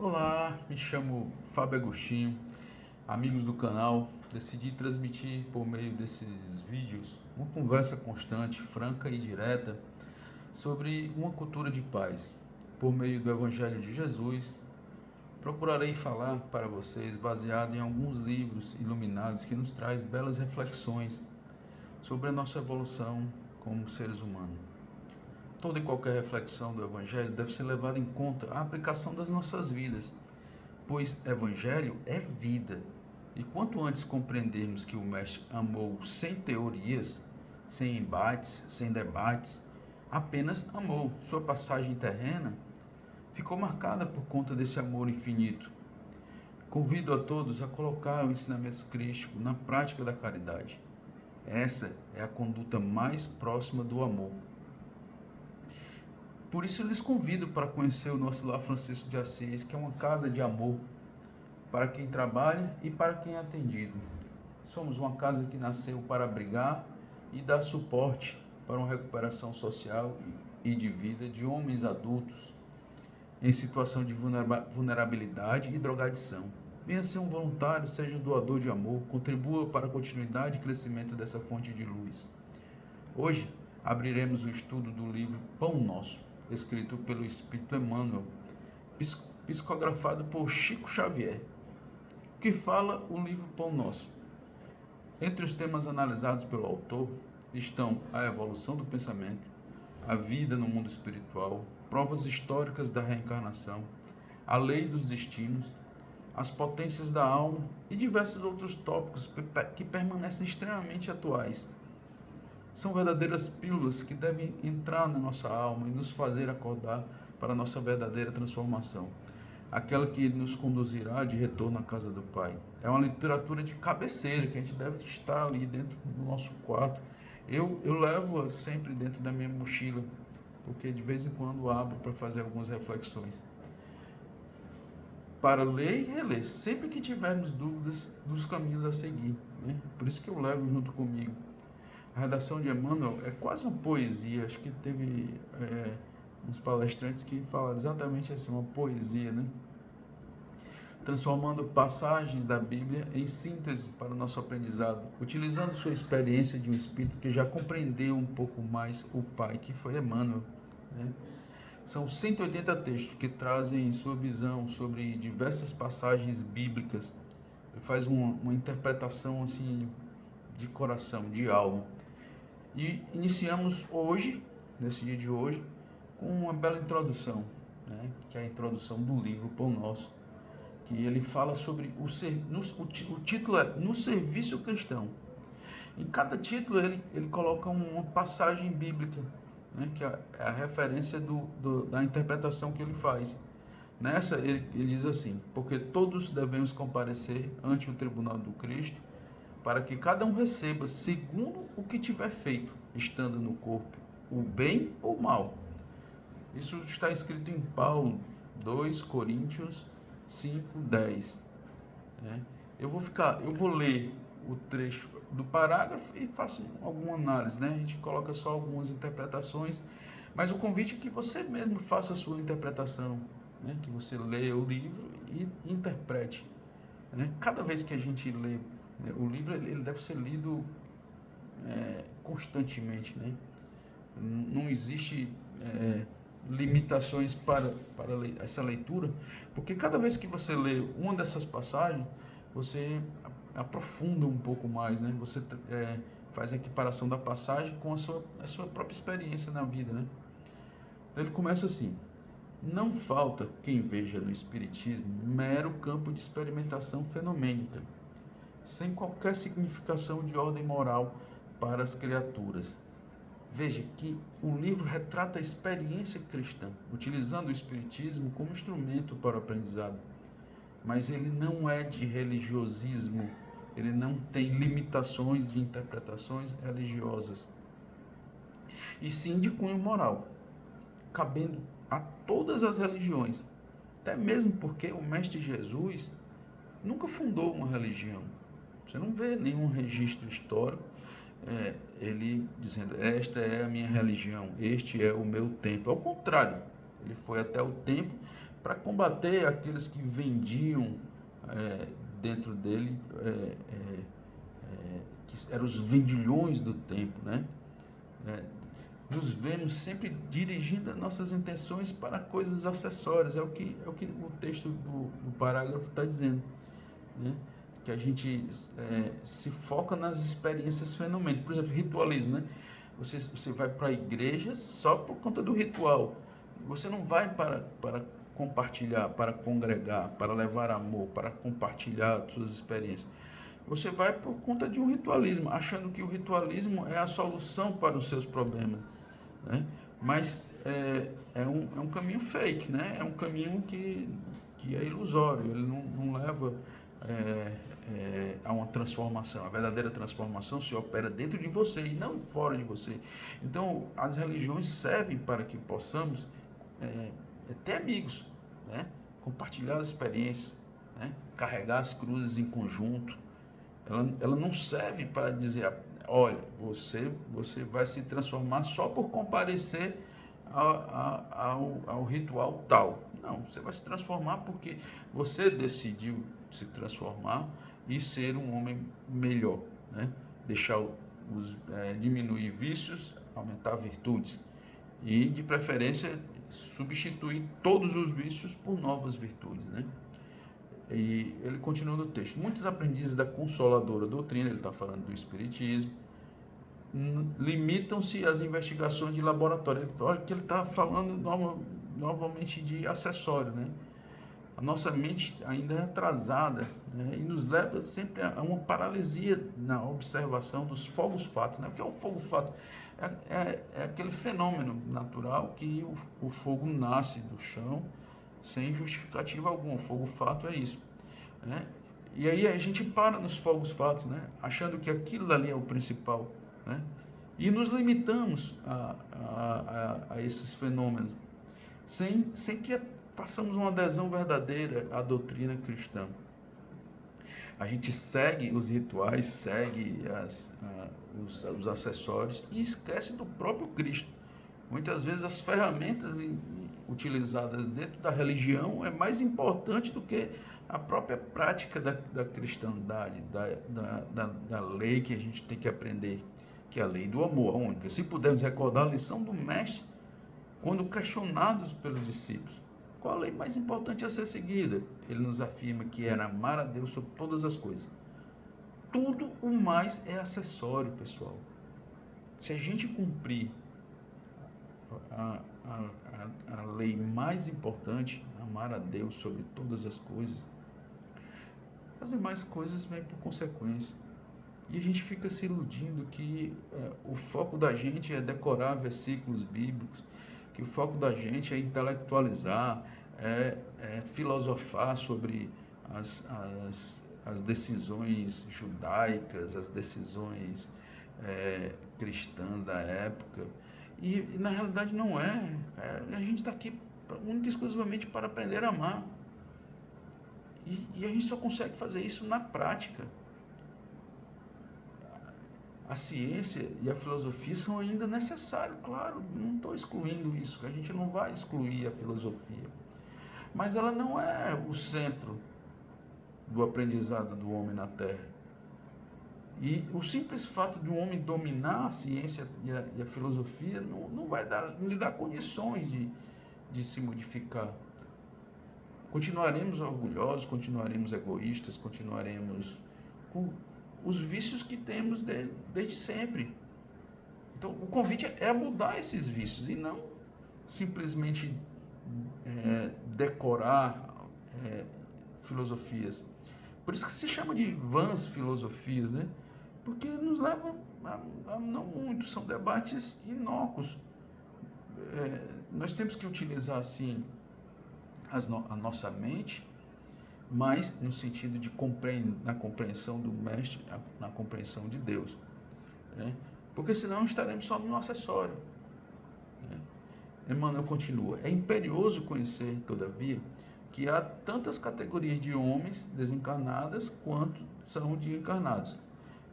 Olá, me chamo Fábio Agostinho, amigos do canal. Decidi transmitir por meio desses vídeos uma conversa constante, franca e direta sobre uma cultura de paz. Por meio do Evangelho de Jesus, procurarei falar para vocês baseado em alguns livros iluminados que nos traz belas reflexões sobre a nossa evolução como seres humanos. Toda e qualquer reflexão do Evangelho deve ser levada em conta a aplicação das nossas vidas, pois Evangelho é vida. E quanto antes compreendermos que o Mestre amou sem teorias, sem embates, sem debates, apenas amou, sua passagem terrena ficou marcada por conta desse amor infinito. Convido a todos a colocar o ensinamento crístico na prática da caridade. Essa é a conduta mais próxima do amor. Por isso, eu lhes convido para conhecer o nosso Lar Francisco de Assis, que é uma casa de amor para quem trabalha e para quem é atendido. Somos uma casa que nasceu para abrigar e dar suporte para uma recuperação social e de vida de homens adultos em situação de vulnerabilidade e drogadição. Venha ser um voluntário, seja um doador de amor, contribua para a continuidade e crescimento dessa fonte de luz. Hoje, abriremos o estudo do livro Pão Nosso, escrito pelo Espírito Emmanuel, psicografado por Chico Xavier, que fala o livro Pão Nosso. Entre os temas analisados pelo autor estão a evolução do pensamento, a vida no mundo espiritual, provas históricas da reencarnação, a lei dos destinos, as potências da alma e diversos outros tópicos que permanecem extremamente atuais. São verdadeiras pílulas que devem entrar na nossa alma e nos fazer acordar para a nossa verdadeira transformação, aquela que nos conduzirá de retorno à casa do Pai. É uma literatura de cabeceira que a gente deve estar ali dentro do nosso quarto. Eu levo-a sempre dentro da minha mochila, porque de vez em quando abro para fazer algumas reflexões. Para ler e reler, sempre que tivermos dúvidas dos caminhos a seguir, né? Por isso que eu levo junto comigo. A redação de Emmanuel é quase uma poesia. Acho que teve uns palestrantes que falaram exatamente assim, uma poesia, né? Transformando passagens da Bíblia em síntese para o nosso aprendizado, utilizando sua experiência de um espírito que já compreendeu um pouco mais o Pai, que foi Emmanuel, né? São 180 textos que trazem sua visão sobre diversas passagens bíblicas. Ele faz uma interpretação assim de coração, de alma. E iniciamos hoje, nesse dia de hoje, com uma bela introdução, né? Que é a introdução do livro Pão Nosso, que ele fala sobre o título é No Serviço Cristão. Em cada título ele coloca uma passagem bíblica, né? Que é a referência da interpretação que ele faz. Nessa ele diz assim: porque todos devemos comparecer ante o tribunal do Cristo, para que cada um receba segundo o que tiver feito, estando no corpo o bem ou o mal. Isso está escrito em Paulo, 2 Coríntios 5, 10. Né? Eu vou ler o trecho do parágrafo e faço alguma análise, né? A gente coloca só algumas interpretações, mas o convite é que você mesmo faça a sua interpretação, né? Que você leia o livro e interprete, né? Cada vez que a gente lê, né, o livro, ele deve ser lido constantemente, né? Não existe limitações para essa leitura, porque cada vez que você lê uma dessas passagens, você aprofunda um pouco mais, né? Você faz a equiparação da passagem com a sua própria experiência na vida, né? Então ele começa assim: não falta quem veja no Espiritismo mero campo de experimentação fenomênica, sem qualquer significação de ordem moral para as criaturas. Veja que o livro retrata a experiência cristã, utilizando o Espiritismo como instrumento para o aprendizado. Mas ele não é de religiosismo, ele não tem limitações de interpretações religiosas, e sim de cunho moral, cabendo a todas as religiões, até mesmo porque o Mestre Jesus nunca fundou uma religião. Você não vê nenhum registro histórico ele dizendo: esta é a minha religião, este é o meu templo. Ao contrário, ele foi até o templo para combater aqueles que vendiam dentro dele, que eram os vendilhões do tempo, né? Nos vemos sempre dirigindo as nossas intenções para coisas acessórias, é o que o texto do parágrafo está dizendo, né? Que a gente se foca nas experiências fenomenais, por exemplo, ritualismo, né? Você vai para a igreja só por conta do ritual, você não vai para compartilhar, para congregar, para levar amor, para compartilhar suas experiências. Você vai por conta de um ritualismo, achando que o ritualismo é a solução para os seus problemas, né? Mas é um caminho fake, né? É um caminho que é ilusório, ele não leva a uma transformação. A verdadeira transformação se opera dentro de você e não fora de você. Então, as religiões servem para que possamos ter amigos, né? Compartilhar as experiências, né? Carregar as cruzes em conjunto. Ela não serve para dizer, olha, você vai se transformar só por comparecer ao ritual tal. Não, você vai se transformar porque você decidiu se transformar e ser um homem melhor, né? Deixar diminuir vícios, aumentar virtudes e, de preferência, substituir todos os vícios por novas virtudes, né? E ele continua no texto. Muitos aprendizes da Consoladora Doutrina, ele está falando do Espiritismo, limitam-se às investigações de laboratório. Olha que ele está falando novamente de acessório, né? A nossa mente ainda é atrasada, né? E nos leva sempre a uma paralisia na observação dos fogos fatos, né? O que é o fogo fato? É aquele fenômeno natural que o fogo nasce do chão sem justificativa alguma. O fogo fato é isso, né? E aí a gente para nos fogos fatos, né? Achando que aquilo ali é o principal, né? E nos limitamos a esses fenômenos sem que façamos uma adesão verdadeira à doutrina cristã. A gente segue os rituais, segue os acessórios e esquece do próprio Cristo. Muitas vezes as ferramentas utilizadas dentro da religião é mais importante do que a própria prática da cristandade, da lei que a gente tem que aprender, que é a lei do amor, a única. Se pudermos recordar a lição do mestre, quando questionados pelos discípulos, qual a lei mais importante a ser seguida? Ele nos afirma que era amar a Deus sobre todas as coisas. Tudo o mais é acessório, pessoal. Se a gente cumprir a lei mais importante, amar a Deus sobre todas as coisas, as demais coisas vêm por consequência. E a gente fica se iludindo que o foco da gente é decorar versículos bíblicos, que o foco da gente é intelectualizar, filosofar sobre as decisões judaicas, as decisões cristãs da época. E na realidade não é. A gente está aqui única e exclusivamente para aprender a amar. E a gente só consegue fazer isso na prática. A ciência e a filosofia são ainda necessários, claro, não estou excluindo isso, a gente não vai excluir a filosofia. Mas ela não é o centro do aprendizado do homem na Terra. E o simples fato de um homem dominar a ciência e a filosofia não vai lhe dar condições de se modificar. Continuaremos orgulhosos, continuaremos egoístas, continuaremos com os vícios que temos desde sempre. Então, o convite é mudar esses vícios e não simplesmente decorar filosofias. Por isso que se chama de vãs filosofias, né? Porque nos levam a não muito, são debates inócuos. Nós temos que utilizar, assim, a nossa mente, mas no sentido de na compreensão do mestre, na compreensão de Deus, né? Porque senão estaremos só no acessório, né? Emmanuel continua: é imperioso conhecer, todavia, que há tantas categorias de homens desencarnadas quanto são de encarnados.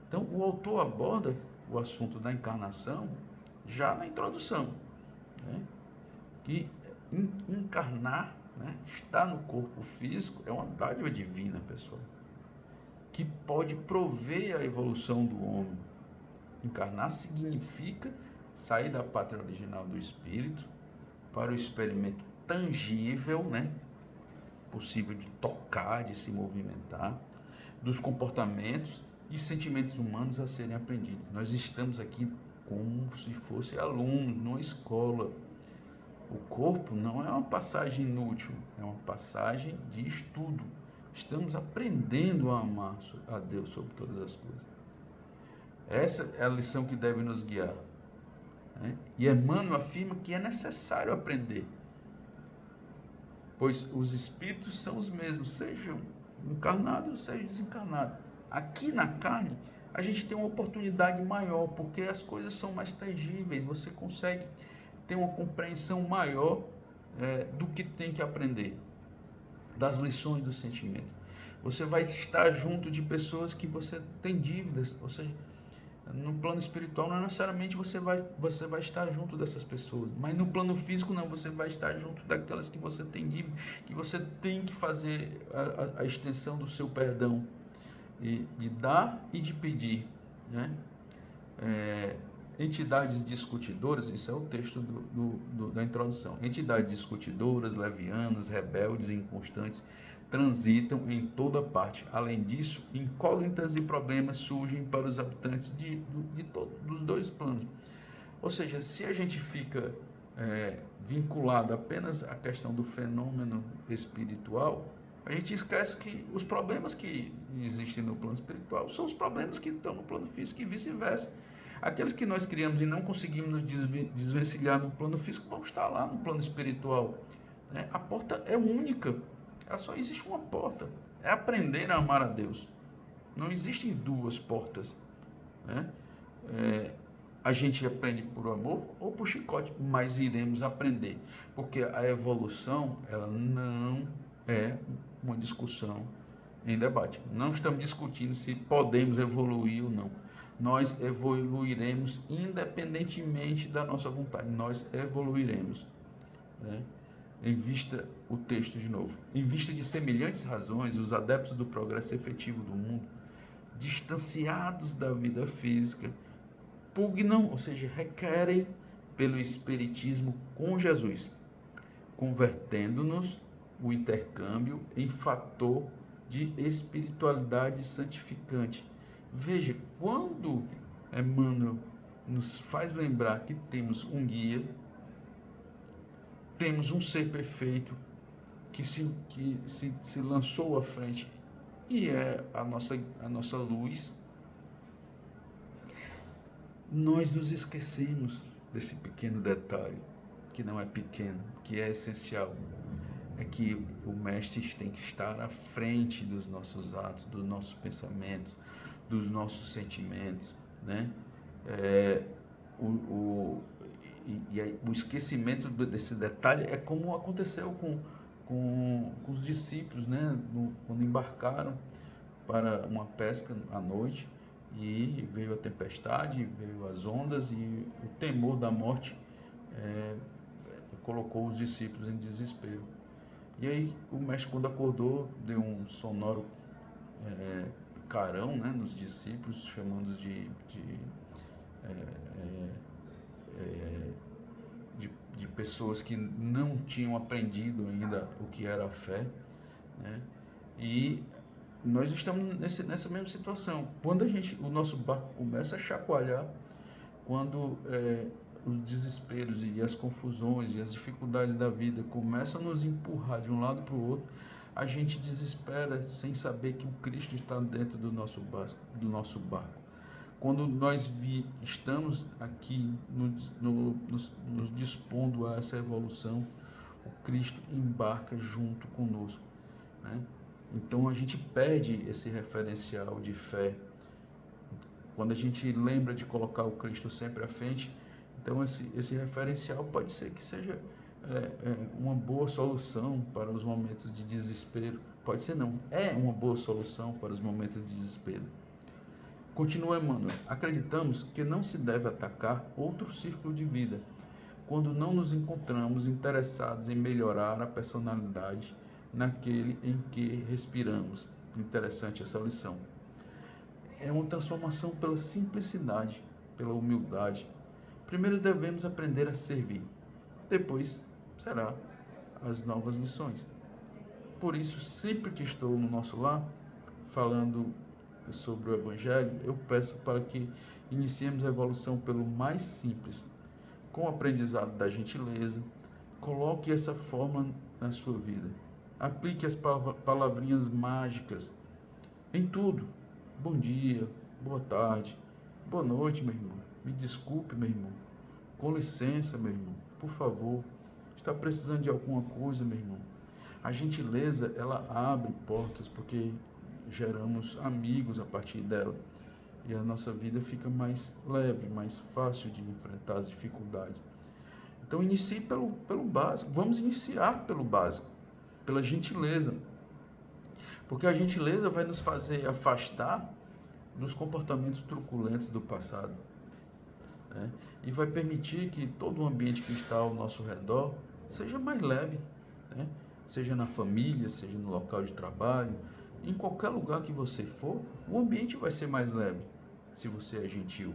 Então o autor aborda o assunto da encarnação já na introdução, né? Que encarnar né? Estar no corpo físico é uma dádiva divina, pessoal, que pode prover a evolução do homem. Encarnar significa sair da pátria original do espírito para o experimento tangível, né? Possível de tocar, de se movimentar, dos comportamentos e sentimentos humanos a serem aprendidos. Nós estamos aqui como se fossem alunos numa escola. O corpo não é uma passagem inútil, é uma passagem de estudo. Estamos aprendendo a amar a Deus sobre todas as coisas. Essa é a lição que deve nos guiar, né? E Emmanuel afirma que é necessário aprender, pois os espíritos são os mesmos, sejam encarnados, sejam desencarnados. Aqui na carne, a gente tem uma oportunidade maior, porque as coisas são mais tangíveis, você consegue ter uma compreensão maior do que tem que aprender, das lições do sentimento. Você vai estar junto de pessoas que você tem dívidas, ou seja, no plano espiritual não necessariamente você vai estar junto dessas pessoas, mas no plano físico não, você vai estar junto daquelas que você tem dívida, que você tem que fazer a extensão do seu perdão, de dar e de pedir, né? Entidades discutidoras, isso é o texto da introdução. Entidades discutidoras, levianas, rebeldes e inconstantes transitam em toda parte. Além disso, incógnitas e problemas surgem para os habitantes dos dois planos. Ou seja, se a gente fica vinculado apenas à questão do fenômeno espiritual, a gente esquece que os problemas que existem no plano espiritual são os problemas que estão no plano físico e vice-versa. Aqueles que nós criamos e não conseguimos nos desvencilhar no plano físico vão estar lá no plano espiritual, né? A porta é única, só existe uma porta, é aprender a amar a Deus. Não existem duas portas, né? A gente aprende por amor ou por chicote, mas iremos aprender, porque a evolução, ela não é uma discussão em debate. Não estamos discutindo se podemos evoluir ou não. Nós evoluiremos independentemente da nossa vontade. Nós evoluiremos, né? Em vista, o texto de novo, em vista de semelhantes razões, os adeptos do progresso efetivo do mundo, distanciados da vida física, pugnam, ou seja, requerem pelo espiritismo com Jesus, convertendo-nos o intercâmbio em fator de espiritualidade santificante. Veja, quando Emmanuel nos faz lembrar que temos um guia, temos um ser perfeito que se lançou à frente e é a nossa luz, nós nos esquecemos desse pequeno detalhe, que não é pequeno, que é essencial. É que o mestre tem que estar à frente dos nossos atos, dos nossos pensamentos, dos nossos sentimentos, né? O esquecimento desse detalhe é como aconteceu com os discípulos, né? Quando embarcaram para uma pesca à noite e veio a tempestade, veio as ondas e o temor da morte colocou os discípulos em desespero. E aí o mestre, quando acordou, deu um sonoro carão, né, nos discípulos, chamando de pessoas que não tinham aprendido ainda o que era a fé, né? E nós estamos nessa mesma situação. Quando o nosso barco começa a chacoalhar, quando os desesperos e as confusões e as dificuldades da vida começam a nos empurrar de um lado para o outro, a gente desespera sem saber que o Cristo está dentro do nosso barco. Quando nós estamos aqui nos dispondo a essa evolução, o Cristo embarca junto conosco, né? Então a gente perde esse referencial de fé. Quando a gente lembra de colocar o Cristo sempre à frente, então esse referencial pode ser que seja uma boa solução para os momentos de desespero. Pode ser não, é uma boa solução para os momentos de desespero. Continua Emmanuel: acreditamos que não se deve atacar outro círculo de vida, quando não nos encontramos interessados em melhorar a personalidade naquele em que respiramos. Interessante essa lição. É uma transformação pela simplicidade, pela humildade. Primeiro devemos aprender a servir, depois será as novas lições. Por isso, sempre que estou no nosso lar, falando sobre o Evangelho, eu peço para que iniciemos a evolução pelo mais simples, com o aprendizado da gentileza. Coloque essa forma na sua vida. Aplique as palavrinhas mágicas em tudo. Bom dia, boa tarde, boa noite, meu irmão. Me desculpe, meu irmão. Com licença, meu irmão. Por favor. Está precisando de alguma coisa, meu irmão? A gentileza, ela abre portas, porque geramos amigos a partir dela. E a nossa vida fica mais leve, mais fácil de enfrentar as dificuldades. Então inicie pelo básico. Vamos iniciar pelo básico, pela gentileza. Porque a gentileza vai nos fazer afastar dos comportamentos truculentos do passado, né? E vai permitir que todo o ambiente que está ao nosso redor seja mais leve, né? Seja na família, seja no local de trabalho, em qualquer lugar que você for, o ambiente vai ser mais leve, se você é gentil.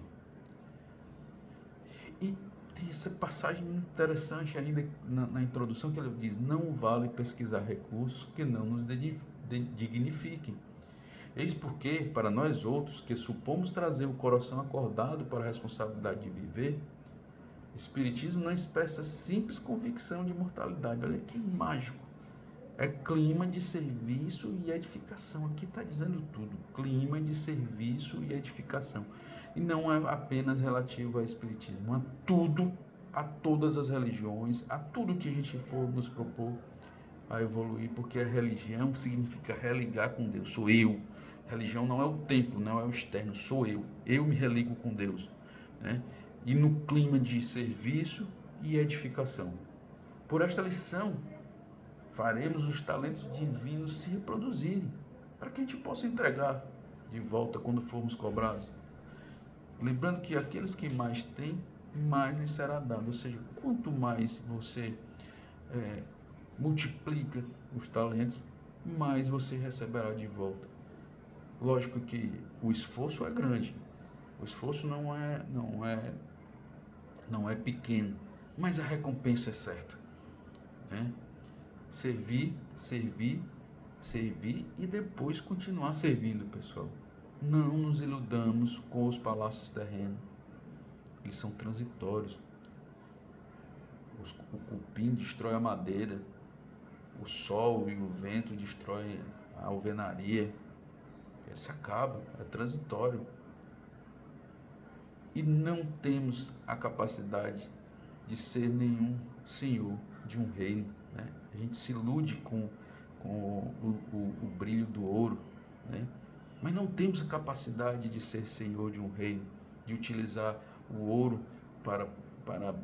E tem essa passagem interessante ainda na introdução, que ele diz: não vale pesquisar recursos que não nos dignifiquem. Eis porque, para nós outros, que supomos trazer o coração acordado para a responsabilidade de viver, o Espiritismo não expressa simples convicção de imortalidade. Olha que mágico! É clima de serviço e edificação. Aqui está dizendo tudo. Clima de serviço e edificação. E não é apenas relativo ao Espiritismo. A tudo, a todas as religiões, a tudo que a gente for nos propor a evoluir. Porque a religião significa religar com Deus. Sou eu. Religião não é o templo, não é o externo. Sou eu. Eu me religo com Deus, né? E no clima de serviço e edificação. Por esta lição, faremos os talentos divinos se reproduzirem, para que a gente possa entregar de volta quando formos cobrados. Lembrando que aqueles que mais têm, mais lhes será dado. Ou seja, quanto mais você multiplica os talentos, mais você receberá de volta. Lógico que o esforço é grande, o esforço não é pequeno, mas a recompensa é certa, né? Servir e depois continuar servindo, pessoal. Não nos iludamos com os palácios terrenos, eles são transitórios. O cupim destrói a madeira, o sol e o vento destroem a alvenaria. Ele se acaba, é transitório. E não temos a capacidade de ser nenhum senhor de um reino, né? A gente se ilude com o brilho do ouro, né? Mas não temos a capacidade de ser senhor de um reino, de utilizar o ouro para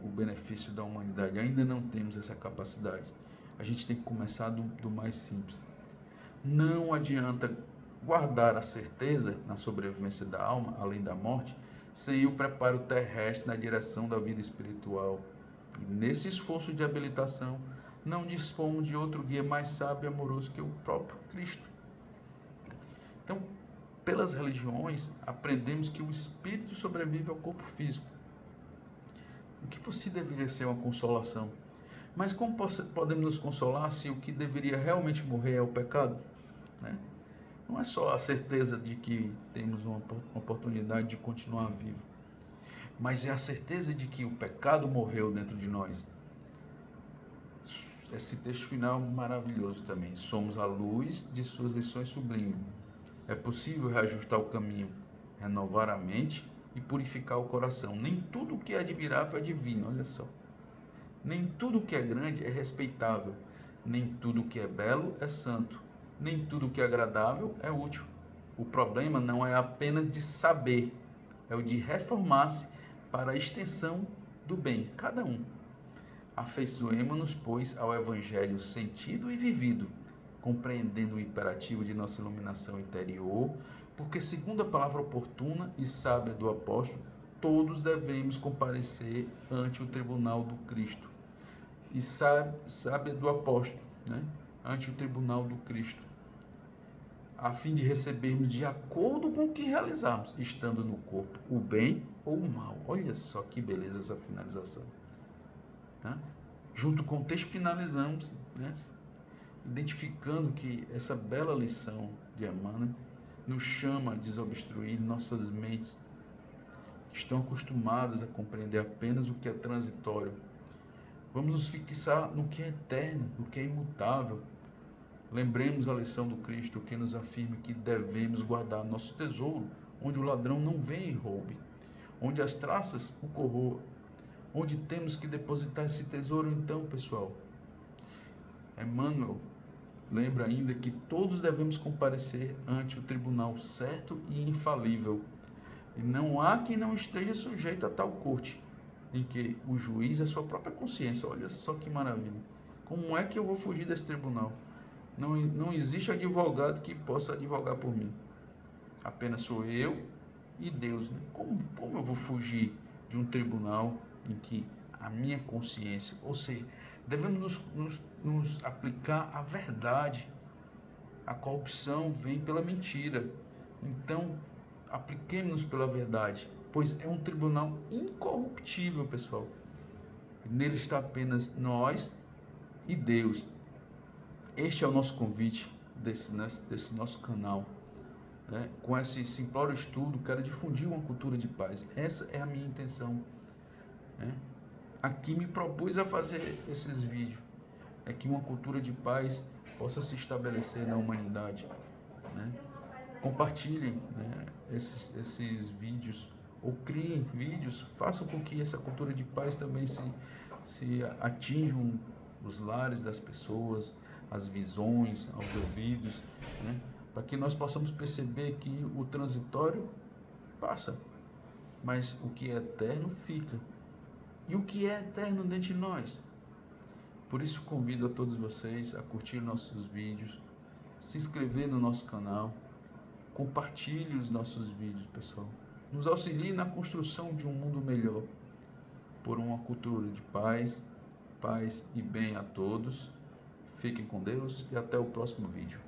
o benefício da humanidade. Ainda não temos essa capacidade. A gente tem que começar do mais simples. Não adianta guardar a certeza na sobrevivência da alma, além da morte, sem o preparo terrestre na direção da vida espiritual. E nesse esforço de habilitação, não dispomos de outro guia mais sábio e amoroso que o próprio Cristo. Então, pelas religiões, aprendemos que o espírito sobrevive ao corpo físico, o que por si deveria ser uma consolação. Mas como podemos nos consolar se o que deveria realmente morrer é o pecado, né? Não é só a certeza de que temos uma oportunidade de continuar vivo, mas é a certeza de que o pecado morreu dentro de nós. Esse texto final é maravilhoso também. Somos a luz de suas lições sublimes. É possível reajustar o caminho, renovar a mente e purificar o coração. Nem tudo o que é admirável é divino, olha só. Nem tudo o que é grande é respeitável. Nem tudo o que é belo é santo. Nem tudo o que é agradável é útil. O problema não é apenas de saber, é o de reformar-se para a extensão do bem, cada um. Afeiçoemo-nos, pois, ao Evangelho sentido e vivido, compreendendo o imperativo de nossa iluminação interior, porque, segundo a palavra oportuna e sábia do apóstolo, todos devemos comparecer ante o tribunal do Cristo. E sabe do apóstolo, né? Ante o tribunal do Cristo, a fim de recebermos de acordo com o que realizarmos, estando no corpo o bem ou o mal. Olha só que beleza essa finalização. Tá? Junto com o texto finalizamos, né, identificando que essa bela lição de Emmanuel nos chama a desobstruir nossas mentes, que estão acostumadas a compreender apenas o que é transitório. Vamos nos fixar no que é eterno, no que é imutável. Lembremos a lição do Cristo, que nos afirma que devemos guardar nosso tesouro, onde o ladrão não vem e roube, onde as traças o corroam. Onde temos que depositar esse tesouro então, pessoal? Emmanuel lembra ainda que todos devemos comparecer ante o tribunal certo e infalível. E não há quem não esteja sujeito a tal corte, em que o juiz é sua própria consciência. Olha só que maravilha. Como é que eu vou fugir desse tribunal? Não existe advogado que possa advogar por mim. Apenas sou eu e Deus. Né? Como eu vou fugir de um tribunal em que a minha consciência, ou seja, devemos nos aplicar à verdade. A corrupção vem pela mentira. Então, apliquemos-nos pela verdade, pois é um tribunal incorruptível, pessoal. Nele está apenas nós e Deus. Este é o nosso convite desse nosso canal. Né? Com esse simplório estudo, quero difundir uma cultura de paz. Essa é a minha intenção. Né? Aqui me propus a fazer esses vídeos. É que uma cultura de paz possa se estabelecer na humanidade. Né? Compartilhem, né, esses vídeos, ou criem vídeos, façam com que essa cultura de paz também se atinjam os lares das pessoas, as visões, aos ouvidos, né, para que nós possamos perceber que o transitório passa, mas o que é eterno fica. E o que é eterno dentro de nós? Por isso convido a todos vocês a curtir nossos vídeos, se inscrever no nosso canal, compartilhe os nossos vídeos, pessoal. Nos auxilie na construção de um mundo melhor, por uma cultura de paz e bem a todos. Fiquem com Deus e até o próximo vídeo.